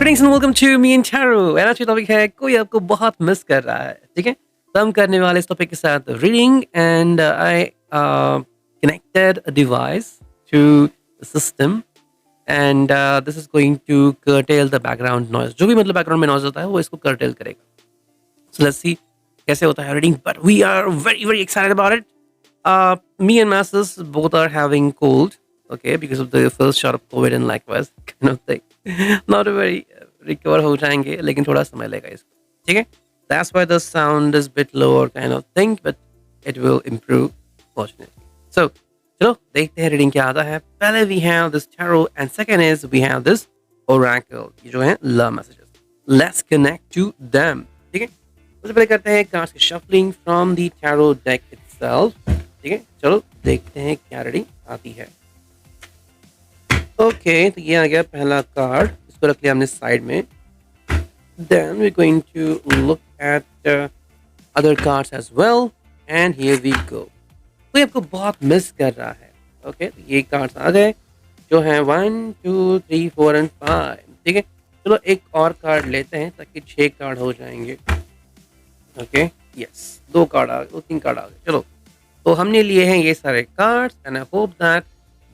Greetings and welcome to me and Taro. And आज की topic है कोई आपको बहुत मिस कर रहा है, ठीक है? तो हम करने वाले इस टॉपिक के साथ reading and I connected a device to the system and this is going to curtail the background noise. जो भी मतलब background में noise होता है वो इसको curtail करेगा. So let's see कैसे होता है reading. But we are very excited about it. Me and Masters both are having cold, okay, because of the first shot of COVID and likewise kind of thing. Not very recover हो जाएंगे लेकिन थोड़ा समय लेगा इसको, ठीक है? That's why the sound is bit lower kind of thing, but it will improve fortunately. So चलो देखते हैं रीडिंग क्या आता है. पहले we have this tarot and second is we have this oracle. ये जो है love messages. Let's connect to them. ठीक है? सबसे पहले करते हैं कार्ड्स की shuffling from the tarot deck itself. ठीक है? चलो देखते हैं क्या रीडिंग आती है. ओके तो ये आ गया पहला कार्ड. इसको रख लिया हमने साइड में. Then we're going to look at other cards as well. And here we go. कोई आपको बहुत मिस कर रहा है. ओके तो ये कार्ड्स आ गए जो हैं 1 2 3 4 एंड 5. ठीक है चलो एक और कार्ड लेते हैं ताकि 6 कार्ड हो जाएंगे. ओके यस 2 कार्ड आ गए 3 कार्ड आ गए. चलो तो हमने लिए हैं ये सारे cards and I hope that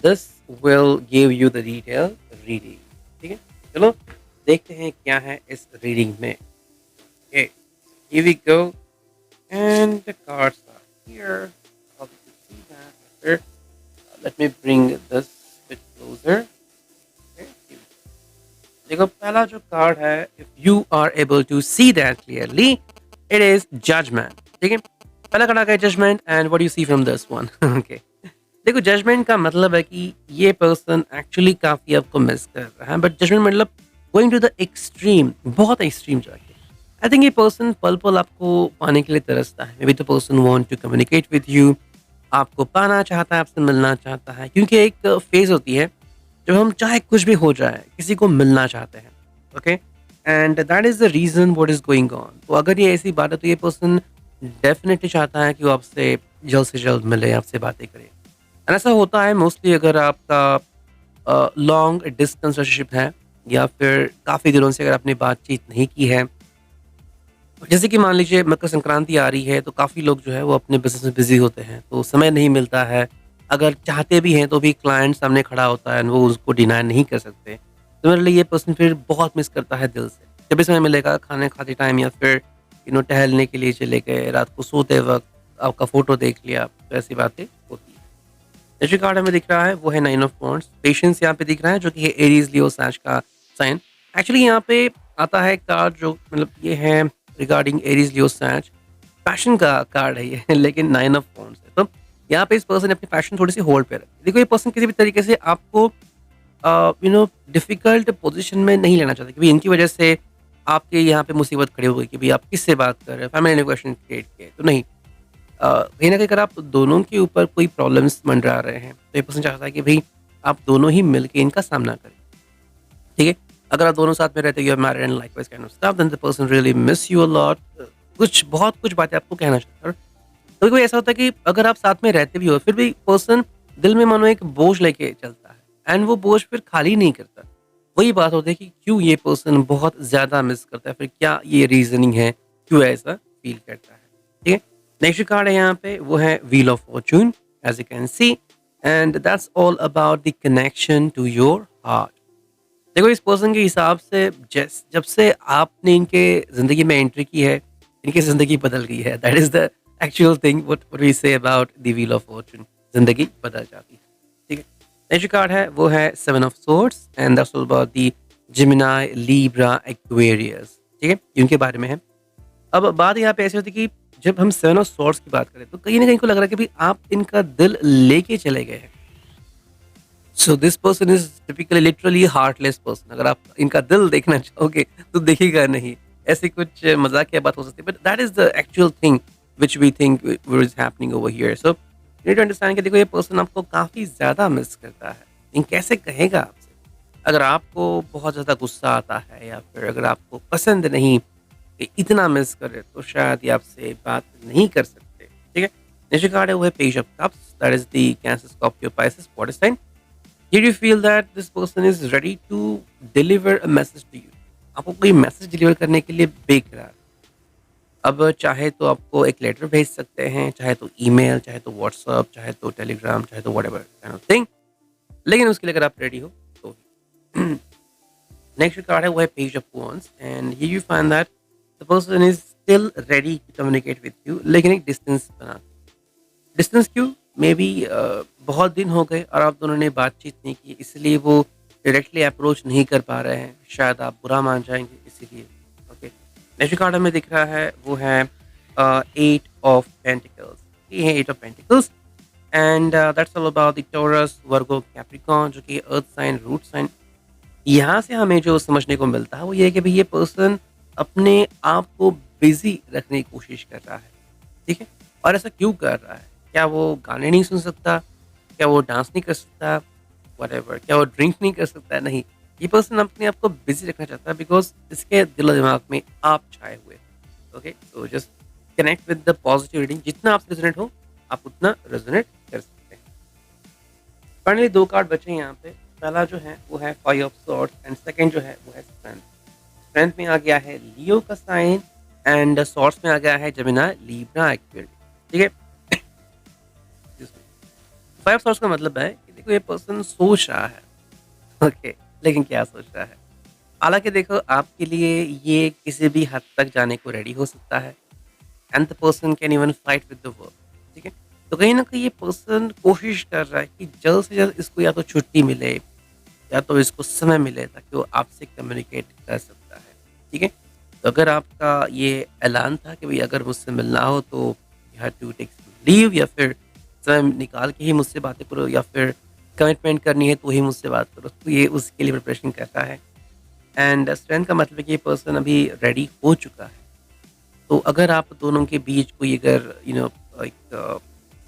this will give you the detail reading. ठीक है चलो देखते हैं क्या है इस रीडिंग में. Okay here we go and the cards are here. How do you see that better? Let me bring this bit closer. Okay, here we go. देखो पहला जो कार्ड है if you are able to see that clearly it is judgment. ठीक है पहला card आ गया judgment and what do you see from this one? Okay देखो judgement का मतलब है कि ये पर्सन एक्चुअली काफी आपको मिस कर रहा है बट जजमेंट मतलब गोइंग टू द एक्सट्रीम बहुत एक्सट्रीम जाके. आई थिंक ये पर्सन पल पल आपको पाने के लिए तरसता है. Maybe the person want to communicate with you. आपको पाना चाहता है आपसे मिलना चाहता है क्योंकि एक फेज होती है जब हम चाहे कुछ भी हो जाए किसी को मिलना चाहते हैं. Okay and that is the reason what is going on. तो अगर ये ऐसी बात है तो ये पर्सन डेफिनेटली चाहता है कि वो आपसे जल्द से जल्द मिले आपसे बातें करे. ऐसा होता है मोस्टली अगर आपका लॉन्ग डिस्टेंस रिलेशनशिप है या फिर काफ़ी दिनों से अगर आपने बातचीत नहीं की है. जैसे कि मान लीजिए मकर संक्रांति आ रही है तो काफ़ी लोग जो है वो अपने बिजनेस में बिजी होते हैं तो समय नहीं मिलता है. अगर चाहते भी हैं तो भी क्लाइंट सामने खड़ा होता है वो उसको डिनाई नहीं कर सकते. तो मेरे लिए ये पर्सन फिर बहुत मिस करता है दिल से. जब भी समय मिलेगा खाने खाते टाइम या फिर टहलने के लिए चले गए रात को सोते वक्त आपका फ़ोटो देख लिया तो ऐसी बातें होती है. जो कार्ड हमें दिख रहा है वो है 9 ऑफ वॉन्ड्स. पेशेंस यहाँ पे दिख रहा है जो कि है एरीज लियो सैज का साइन. एक्चुअली यहाँ पे आता है कार्ड जो मतलब ये है रिगार्डिंग एरीज लियो सैज पैशन का कार्ड है ये लेकिन 9 ऑफ वॉन्ड्स है. तो यहाँ पे इस पर्सन ने अपनी पैशन थोड़ी सी होल्ड पे रखी. देखो ये पर्सन किसी भी तरीके से आपको डिफिकल्ट पोजिशन में नहीं लेना चाहता कि भाई इनकी वजह से आपके यहाँ पे मुसीबत खड़ी हो गई कि भाई आप किससे बात कर रहे हैं फैमिली क्वेश्चन क्रिएट किए. तो नहीं कहीं ना कहीं अगर आप दोनों के ऊपर कोई प्रॉब्लम्स मंडरा रहे हैं तो ये पर्सन चाहता है कि भाई आप दोनों ही मिलके इनका सामना करें. ठीक है अगर आप दोनों साथ में रहते हो married and likewise kind of stuff then the person really miss you a lot. कुछ बातें आपको कहना चाहता है. तो कोई ऐसा होता है कि अगर आप साथ में रहते भी हो फिर भी पर्सन दिल में मानो एक बोझ लेके चलता है एंड वो बोझ फिर खाली नहीं करता. वही बात होती है कि क्यों ये पर्सन बहुत ज्यादा मिस करता है फिर क्या ये रीजनिंग है क्यों ऐसा फील करता है. ठीक है नेक्स्ट कार्ड है यहाँ पे वो है wheel of fortune as you can see and that's all about the connection to your heart. देखो इस पर्सन के हिसाब से जब से आपने इनके जिंदगी में एंट्री की है इनकी जिंदगी बदल गई है. That is the actual thing what we say about the wheel of fortune. जिंदगी बदल जाती है. ठीक है नेक्स्ट कार्ड है वो है 7 of swords and that's all about the Gemini Libra Aquarius. ठीक है इनके बारे में है. अब बात यहाँ पे ऐसी होती है कि जब हम 7 ऑफ सोर्ड्स की बात करें तो कहीं ना कहीं को लग रहा है कि भाई आप इनका दिल लेके चले गए हैं. So this person is typically literally heartless person. अगर आप इनका दिल देखना चाहोगे तो देखिएगा नहीं. ऐसी कुछ मजाकिया बात हो सकती है but that is the actual thing which we think is happening over here. So you need to understand कि देखो ये पर्सन आपको काफी ज्यादा मिस करता है. इन कैसे कहेगा आपसे. अगर आपको बहुत ज्यादा गुस्सा आता है या फिर अगर आपको पसंद नहीं इतना मिस करे तो शायद ये आपसे बात नहीं कर सकते. ठीक है नेक्स्ट कार्ड है वो है page of cups. That is the Cancer Scorpio Pisces water sign. Here you feel that this person is ready to deliver a message to you. आपको कोई मैसेज डिलीवर करने के लिए बेकरार। अब चाहे तो आपको एक लेटर भेज सकते हैं, चाहे तो ईमेल, चाहे तो व्हाट्सएप, चाहे तो टेलीग्राम, चाहे तो व्हाटएवर काइंड ऑफ थिंग। लेकिन उसके लिए अगर आप रेडी हो तो नेक्स्ट कार्ड है वो है page of wands and here you find that the person is still ready to communicate with you, लेकिन एक डिस्टेंस बना के। डिस्टेंस क्यों? मे बी बहुत दिन हो गए और आप दोनों ने बातचीत नहीं की, इसलिए वो डायरेक्टली अप्रोच नहीं कर पा रहे हैं। शायद आप बुरा मान जाएंगे इसीलिए। ओके, नेक्स्ट कार्ड हमें दिख रहा है वो है एट ऑफ पेंटिकल्स। ये है eight of pentacles and that's all about the Taurus, Virgo, Capricorn, जो कि अर्थ साइन, रूट साइन। यहाँ से हमें जो समझने को मिलता है वो ये है कि भाई ये पर्सन अपने आप को बिजी रखने की कोशिश कर रहा है। ठीक है, और ऐसा क्यों कर रहा है? क्या वो गाने नहीं सुन सकता? क्या वो डांस नहीं कर सकता? व्हाटएवर, क्या वो ड्रिंक नहीं कर सकता? नहीं, ये पर्सन अपने आप को बिजी रखना चाहता है बिकॉज इसके दिलो दिमाग में आप छाए हुए। Okay, so just connect with the positive reading. जितना आप रेजोनेट हो आप उतना रेजोनेट कर सकते हैं। फाइनली दो कार्ड बचे हैं यहाँ पे। पहला जो है वो है five of swords and second जो है वो है स्ट्रेंथ। स्ट्रेंथ में आ गया है लियो का साइन एंड सॉर्ड्स में आ गया है जमिना, लीब्रा, एक्वेरियस। ठीक है, फाइव सॉर्ड्स का मतलब है कि देखो ये पर्सन सोच रहा है। ओके, लेकिन क्या सोच रहा है? हालांकि देखो आपके लिए ये किसी भी हद तक जाने को रेडी हो सकता है and the person can even fight with the world. ठीक है, तो कहीं ना कहीं ये पर्सन कोशिश कर रहा है कि जल्द से जल्द इसको या तो छुट्टी मिले या तो इसको समय मिले ताकि वो आपसे कम्युनिकेट कर सकता है। ठीक है, तो अगर आपका ये ऐलान था कि भाई अगर मुझसे मिलना हो तो you have to take leave, या फिर समय निकाल के ही मुझसे बातें करो, या फिर कमिटमेंट करनी है तो ही मुझसे बात करो, तो ये उसके लिए प्रिपरेशन करता है। एंड स्ट्रेंथ का मतलब है कि ये पर्सन अभी रेडी हो चुका है। तो अगर आप दोनों के बीच कोई अगर एक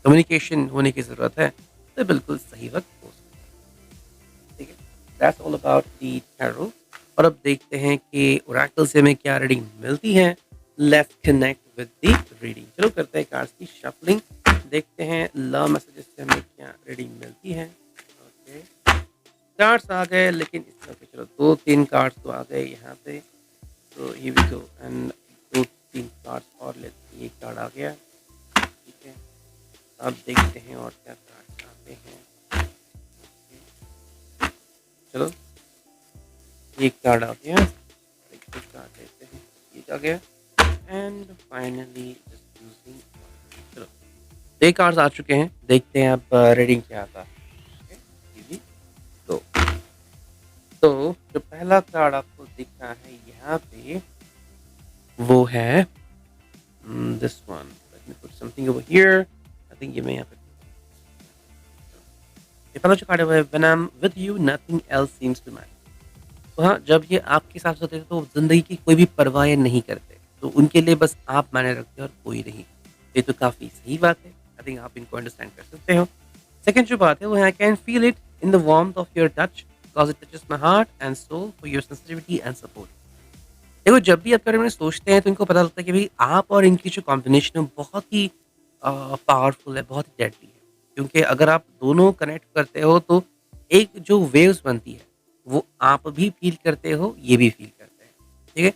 कम्युनिकेशन होने की ज़रूरत है तो बिल्कुल सही वक्त हो सकता है। ठीक है, that's all about the tarot. और अब देखते हैं कि ओरेकल से हमें क्या रीडिंग मिलती है। Let's connect with the reading. चलो करते हैं कार्ड्स की शफलिंग, देखते हैं लव मैसेजेस से हमें क्या रीडिंग मिलती है। ओके, कार्ड्स आ गए, लेकिन इसमें चलो दो तीन कार्ड्स तो आ गए यहाँ पे। तो हियर वी गो एंड दो तीन कार्ड्स और लेते हैं। ये कार्ड आ गया। ठीक है, अब देखते हैं और क्या कार्ड्स आते हैं। चलो ये कार्ड आ गया, एक कार्ड लेते हैं। ये आ गया एंड फाइनली जस्ट यूजिंग। चलो ये कार्ड्स आ चुके हैं, देखते हैं अब रीडिंग क्या आता है। ठीक है, easy। तो जो पहला कार्ड आपको दिख रहा है यहाँ पे वो है this one. Let me put something over here. I think ये मैं यहाँ पे ये पहला जो कार्ड है वो है when I am with you nothing else seems to matter. तो हाँ, जब ये आपके साथ होते हैं तो ज़िंदगी की कोई भी परवाह नहीं करते, तो उनके लिए बस आप मायने रखते हो और कोई नहीं। ये तो काफ़ी सही बात है। आई थिंक आप इनको अंडरस्टैंड कर सकते हो। सेकंड जो बात है वो है I can feel it in the warmth of your touch because it touches my heart and soul for your sensitivity and support. देखो जब भी आपके बारे में सोचते हैं तो इनको पता लगता है कि भाई आप और इनकी जो कॉम्बिनेशन है बहुत ही पावरफुल है, बहुत ही डेडली है। क्योंकि अगर आप दोनों कनेक्ट करते हो तो एक जो वेव्स बनती है वो आप भी फील करते हो, ये भी फील करते हैं। ठीक है,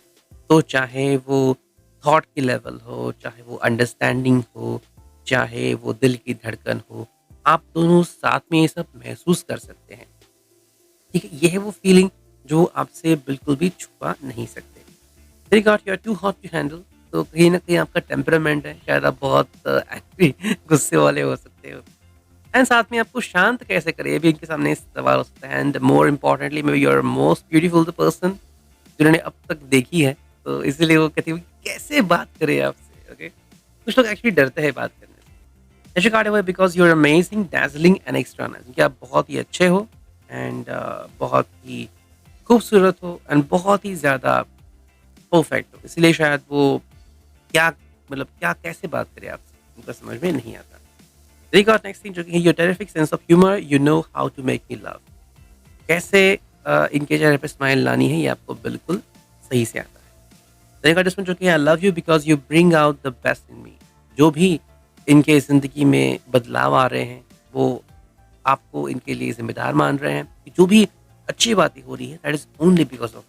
तो चाहे वो थॉट की लेवल हो, चाहे वो अंडरस्टैंडिंग हो, चाहे वो दिल की धड़कन हो, आप दोनों साथ में ये सब महसूस कर सकते हैं। ठीक है, ये है वो फीलिंग जो आपसे बिल्कुल भी छुपा नहीं सकते। Regard you are too hot to handle, तो कहीं ना कहीं आपका टेम्परामेंट है, शायद आप बहुत एंग्री गुस्से वाले हो सकते हो। एंड साथ में आपको शांत कैसे करें ये भी इनके सामने सवाल हो सकता है। And more importantly maybe you are most beautiful the person जिन्होंने अब तक देखी है, तो इसीलिए वो कहती है कैसे बात करें आपसे। ओके, कुछ लोग एक्चुअली डरते हैं बात करने से। ऐसे कार्ड है because you are amazing, dazzling and extra nice, कि आप बहुत ही अच्छे हो एंड बहुत ही खूबसूरत हो एंड बहुत ही ज़्यादा परफेक्ट हो, इसलिए शायद वो क्या मतलब क्या कैसे बात करें आपसे उनको समझ में नहीं आता। रिगार्ड नेक्स्ट थिंग जो कि your terrific sense of humour, you know how to make me love. कैसे इनके चेहरे पे स्माइल लानी है ये आपको बिल्कुल सही से आता है। रिगार्ड इसमें जो कि I love you because you bring out the best in me. जो भी इनके ज़िंदगी में बदलाव आ रहे हैं वो आपको इनके लिए जिम्मेदार मान रहे हैं कि जो भी अच्छी बातें हो रही है that is only because of,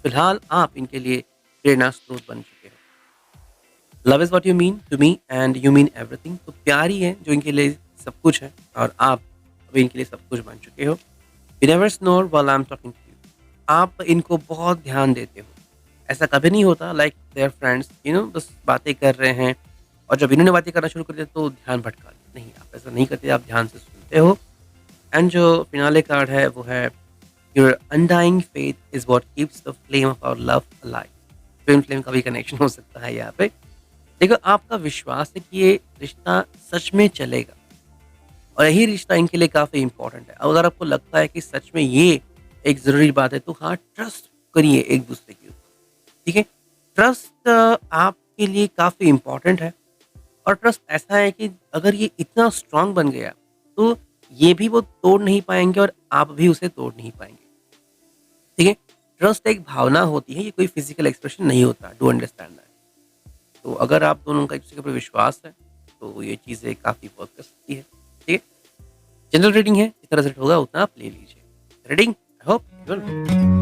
फिलहाल आप इनके लिए प्रेरणा स्रोत बन चुके हो। Love is what you mean to me and you mean everything. तो प्यार ही है जो इनके लिए सब कुछ है और आप अभी इनके लिए सब कुछ बन चुके हो। You never snore while I am talking to you. आप इनको बहुत ध्यान देते हो। ऐसा कभी नहीं होता लाइक देयर फ्रेंड्स बस बातें कर रहे हैं और जब इन्होंने बातें करना शुरू कर दिया तो ध्यान भटका दिया। नहीं, आप ऐसा नहीं करते, आप ध्यान से सुनते हो। एंड जो फिनाले कार्ड है वो है your undying faith is what keeps the flame of our love alive. Twin flame का भी कनेक्शन हो सकता है यहाँ पे। देखो, आपका विश्वास है कि ये रिश्ता सच में चलेगा और यही रिश्ता इनके लिए काफ़ी इंपॉर्टेंट है। अगर आपको लगता है कि सच में ये एक ज़रूरी बात है तो हाँ, ट्रस्ट करिए एक दूसरे के ऊपर। ठीक है? ट्रस्ट आपके लिए काफ़ी इम्पोर्टेंट है और ट्रस्ट ऐसा है कि अगर ये इतना स्ट्रांग बन गया, तो ये भी वो तोड़ नहीं पाएँगे और आप भी उसे तोड़ नहीं पाएँगे। ठीक है? ट्रस्ट एक भावना होती है, ये कोई फिज़िकल एक्सप्रेशन नहीं होता। Do understand that. तो अगर आप दोनों का एक-दूसरे के ऊपर विश्वास है, तो ये चीज़ें काफ़ी वर्क कर सकती है। ठीक है? जनरल रीडिंग है, जितना रिज़ल्ट होगा उतना आप ले लीजिए। Reading I hope you will